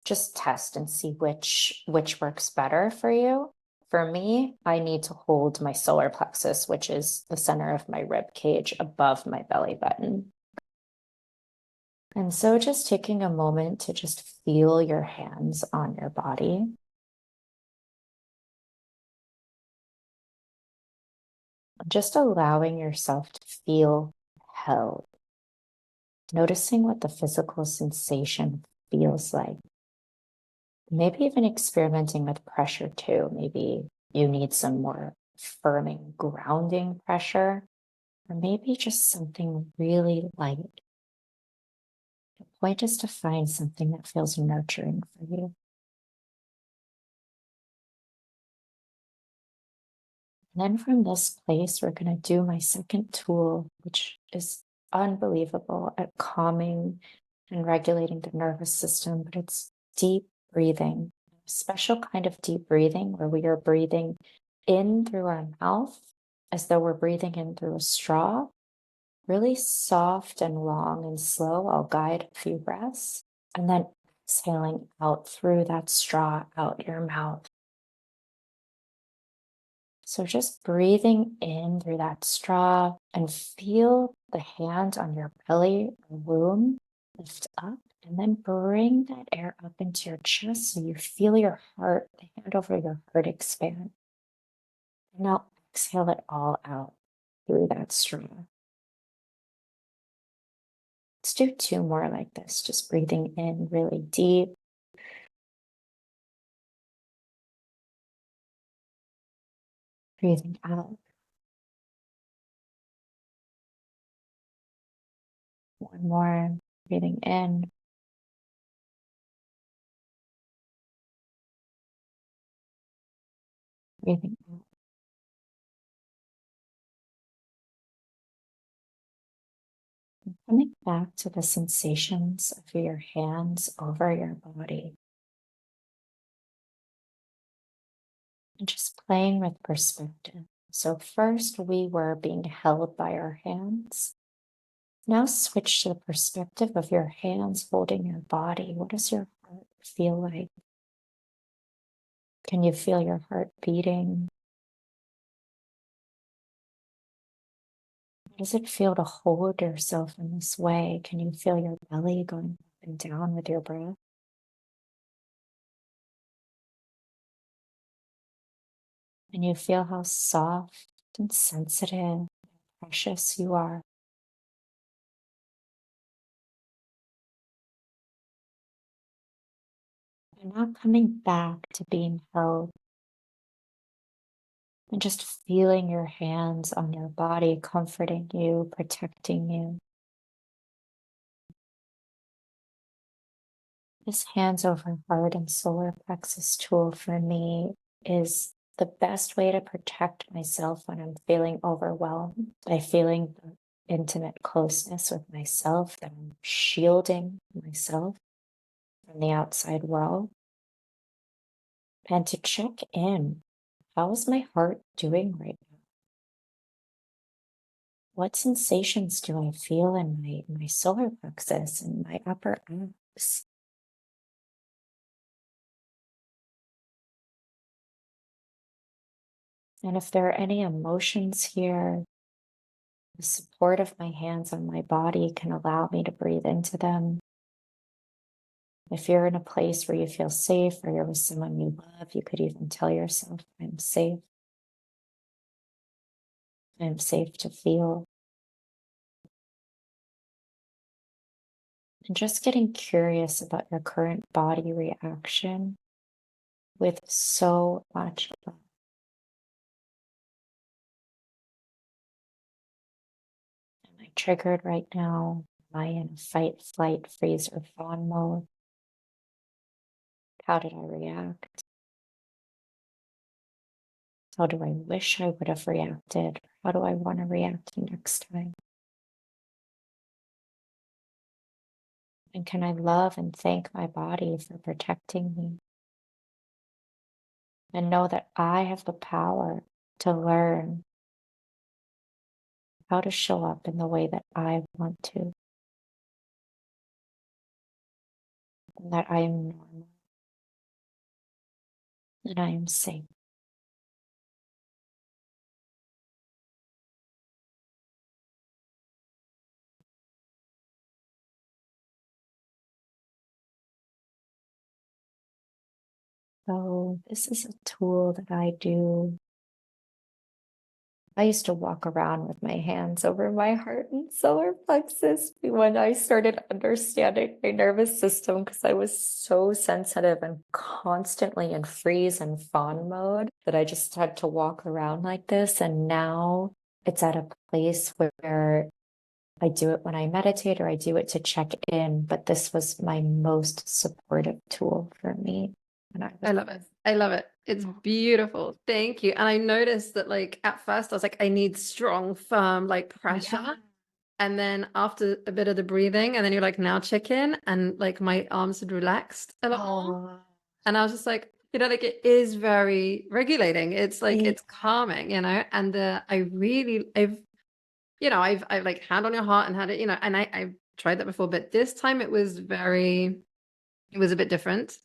just test and see which works better for you. For me, I need to hold my solar plexus, which is the center of my rib cage above my belly button. And so just taking a moment to just feel your hands on your body. Just allowing yourself to feel held. Noticing what the physical sensation feels like. Maybe even experimenting with pressure too. Maybe you need some more firming, grounding pressure, or maybe just something really light. The point is to find something that feels nurturing for you. And then from this place, we're going to do my second tool, which is unbelievable at calming and regulating the nervous system, but it's deep breathing, a special kind of deep breathing where we are breathing in through our mouth as though we're breathing in through a straw, really soft and long and slow. I'll guide a few breaths, and then exhaling out through that straw, out your mouth. So just breathing in through that straw and feel the hand on your belly or womb lift up, and then bring that air up into your chest so you feel your heart, the hand over your heart expand. And now exhale it all out through that straw. Let's do two more like this, just breathing in really deep. Breathing out. One more, breathing in. Breathing out. Coming back to the sensations of your hands over your body. And just playing with perspective. So first we were being held by our hands. Now switch to the perspective of your hands holding your body. What does your heart feel like? Can you feel your heart beating? How does it feel to hold yourself in this way? Can you feel your belly going up and down with your breath? And you feel how soft and sensitive, precious you are. You're now coming back to being held and just feeling your hands on your body, comforting you, protecting you. This hands over heart and solar plexus tool for me is the best way to protect myself when I'm feeling overwhelmed by feeling the intimate closeness with myself, that I'm shielding myself from the outside world. And to check in, how is my heart doing right now? What sensations do I feel in my solar plexus and my upper abs? And if there are any emotions here, the support of my hands on my body can allow me to breathe into them. If you're in a place where you feel safe or you're with someone you love, you could even tell yourself, I'm safe. I'm safe to feel. And just getting curious about your current body reaction with so much love. Am I triggered right now? Am I in fight, flight, freeze, or fawn mode? How did I react? How do I wish I would have reacted? How do I want to react next time? And can I love and thank my body for protecting me? And know that I have the power to learn how to show up in the way that I want to, and that I am normal, and I am safe. So this is a tool that I do. I used to walk around with my hands over my heart and solar plexus when I started understanding my nervous system, because I was so sensitive and constantly in freeze and fawn mode that I just had to walk around like this. And now it's at a place where I do it when I meditate or I do it to check in, but this was my most supportive tool for me. And I love it. I love it. It's beautiful. Thank you. And I noticed that like at first I was like, I need strong, firm, like pressure. Yeah. And then after a bit of the breathing, and then you're like, now check in, and like my arms had relaxed a lot more. Oh, And I was just like, like it is very regulating. It's like yeah. it's calming, and I've like hand on your heart and had it, and I've tried that before, but this time it was a bit different.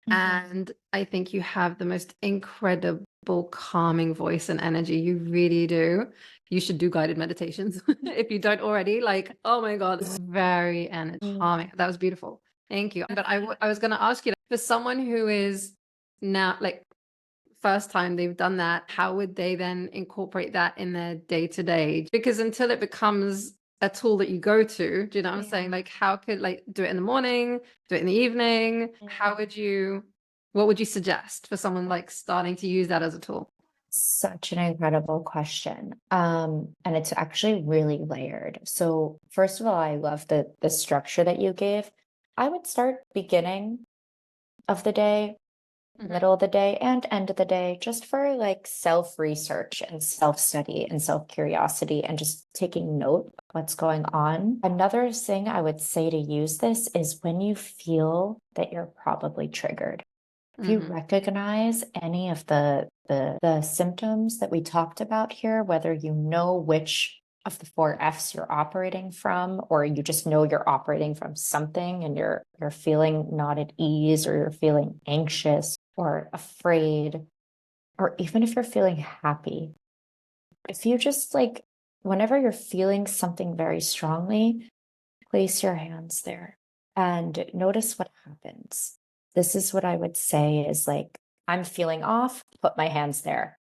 And I think you have the most incredible calming voice and energy. You really do. You should do guided meditations if you don't already. Like, oh my God, very calming. That was beautiful. Thank you. But I was going to ask you, for someone who is now like first time they've done that, how would they then incorporate that in their day to day? Because until it becomes a tool that you go to, do you know what I'm saying? Like, how could like do it in the morning, do it in the evening? What would you suggest for someone like starting to use that as a tool? Such an incredible question. And it's actually really layered. So first of all, I love the structure that you gave. I would start beginning of the day middle of the day and end of the day, just for like self-research and self-study and self-curiosity and just taking note of what's going on. Another thing I would say to use this is when you feel that you're probably triggered. If you recognize any of the symptoms that we talked about here, whether you know which of the 4 Fs you're operating from, or you just know you're operating from something and you're feeling not at ease, or you're feeling anxious or afraid, or even if you're feeling happy, if you just like, whenever you're feeling something very strongly, place your hands there and notice what happens. This is what I would say is like, I'm feeling off, put my hands there.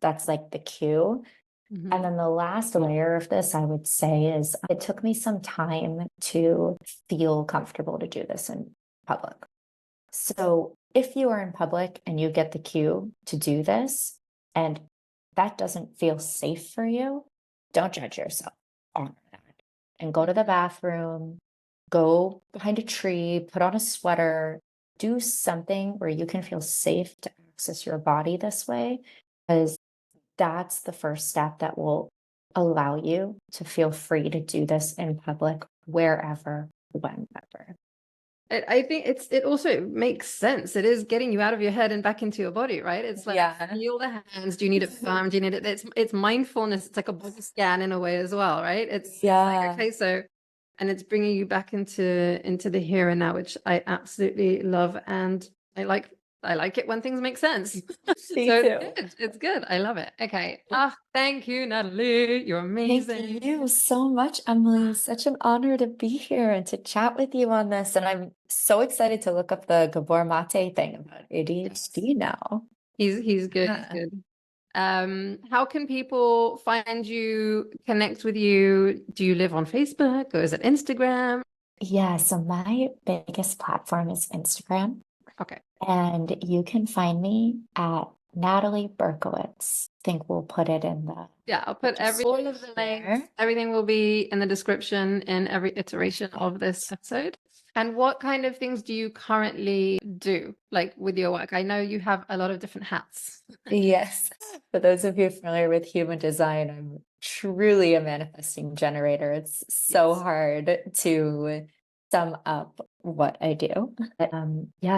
That's like the cue. And then the last layer of this, I would say, is it took me some time to feel comfortable to do this in public. So if you are in public and you get the cue to do this and that doesn't feel safe for you, don't judge yourself. Honor that and go to the bathroom, go behind a tree, put on a sweater, do something where you can feel safe to access your body this way, because that's the first step that will allow you to feel free to do this in public, wherever, whenever. I think it also makes sense. It is getting you out of your head and back into your body, right? It's like, feel the hands. Do you need it firm? Do you need it? It's mindfulness. It's like a body scan in a way as well, right? It's like, okay, so, and it's bringing you back into the here and now, which I absolutely love, and I like it when things make sense. Me So too. it's good. I love it. Okay. Thank you, Natalie. You're amazing. Thank you so much, Emily. It's such an honor to be here and to chat with you on this. And I'm so excited to look up the Gabor Mate thing about ADHD now. He's good. Yeah. He's good. How can people find you, connect with you? Do you live on Facebook or is it Instagram? Yeah, so my biggest platform is Instagram. Okay. And you can find me at Natalie Berkowitz. I think we'll put it in the I'll put all of the links. Everything will be in the description in every iteration of this episode. And what kind of things do you currently do, like with your work? I know you have a lot of different hats. Yes. For those of you familiar with human design, I'm truly a manifesting generator. It's so hard to sum up what I do. But,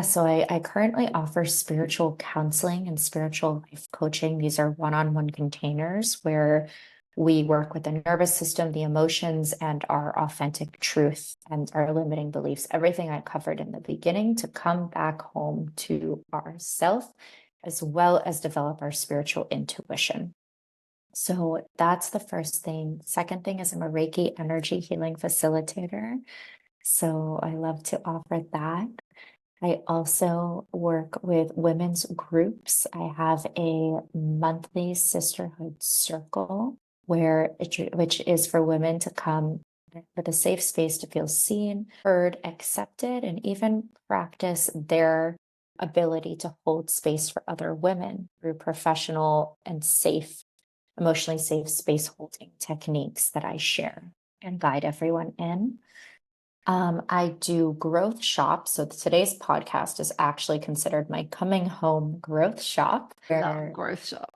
so I currently offer spiritual counseling and spiritual life coaching. These are one-on-one containers where we work with the nervous system, the emotions, and our authentic truth and our limiting beliefs. Everything I covered in the beginning to come back home to ourself, as well as develop our spiritual intuition. So that's the first thing. Second thing is I'm a Reiki energy healing facilitator. So I love to offer that. I also work with women's groups. I have a monthly sisterhood circle which is for women to come with a safe space to feel seen, heard, accepted, and even practice their ability to hold space for other women through professional and emotionally safe space holding techniques that I share and guide everyone in. I do growth shop. So today's podcast is actually considered my coming home growth shop. Growth shop.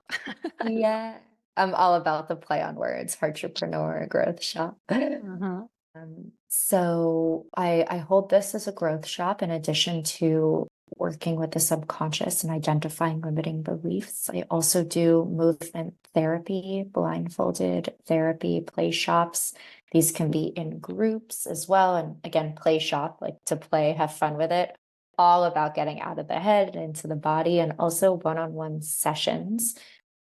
Yeah, I'm all about the play on words, heartrepreneur, growth shop. So I hold this as a growth shop in addition to working with the subconscious and identifying limiting beliefs. I also do movement therapy, blindfolded therapy, play shops. These can be in groups as well. And again, play shop, like to play, have fun with it. All about getting out of the head and into the body, and also one-on-one sessions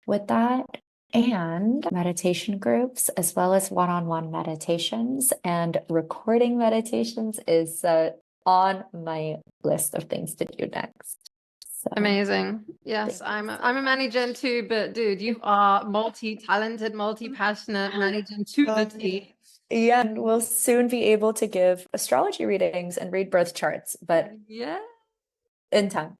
with that, and meditation groups, as well as one-on-one meditations. And recording meditations is on my list of things to do next. So, amazing. Yes, I'm a Mani-Gen too, but dude, you are multi-talented, multi-passionate, Mani-Gen to the T. Yeah, and we'll soon be able to give astrology readings and read birth charts, but in time.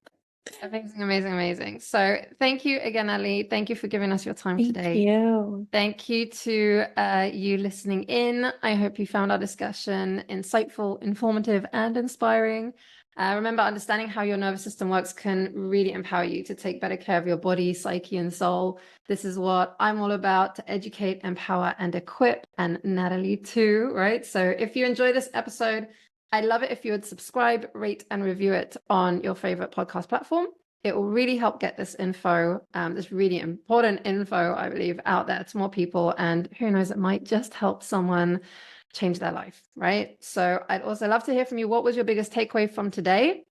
Amazing, amazing, amazing. So thank you again, Ali. Thank you for giving us your time today. Thank you. Thank you to you listening in. I hope you found our discussion insightful, informative, and inspiring. Remember, understanding how your nervous system works can really empower you to take better care of your body, psyche, and soul. This is what I'm all about, to educate, empower, and equip, and Natalie too, right? So if you enjoy this episode, I'd love it if you would subscribe, rate, and review it on your favorite podcast platform. It will really help get this info, this really important info, I believe, out there to more people. And who knows, it might just help someone change their life, right? So I'd also love to hear from you. What was your biggest takeaway from today?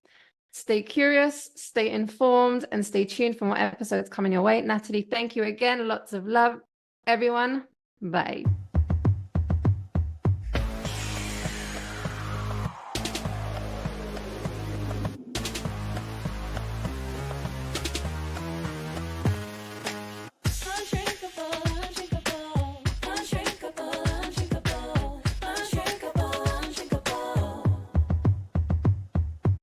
Stay curious, stay informed, and stay tuned for more episodes coming your way. Natalie, thank you again. Lots of love, everyone. Bye.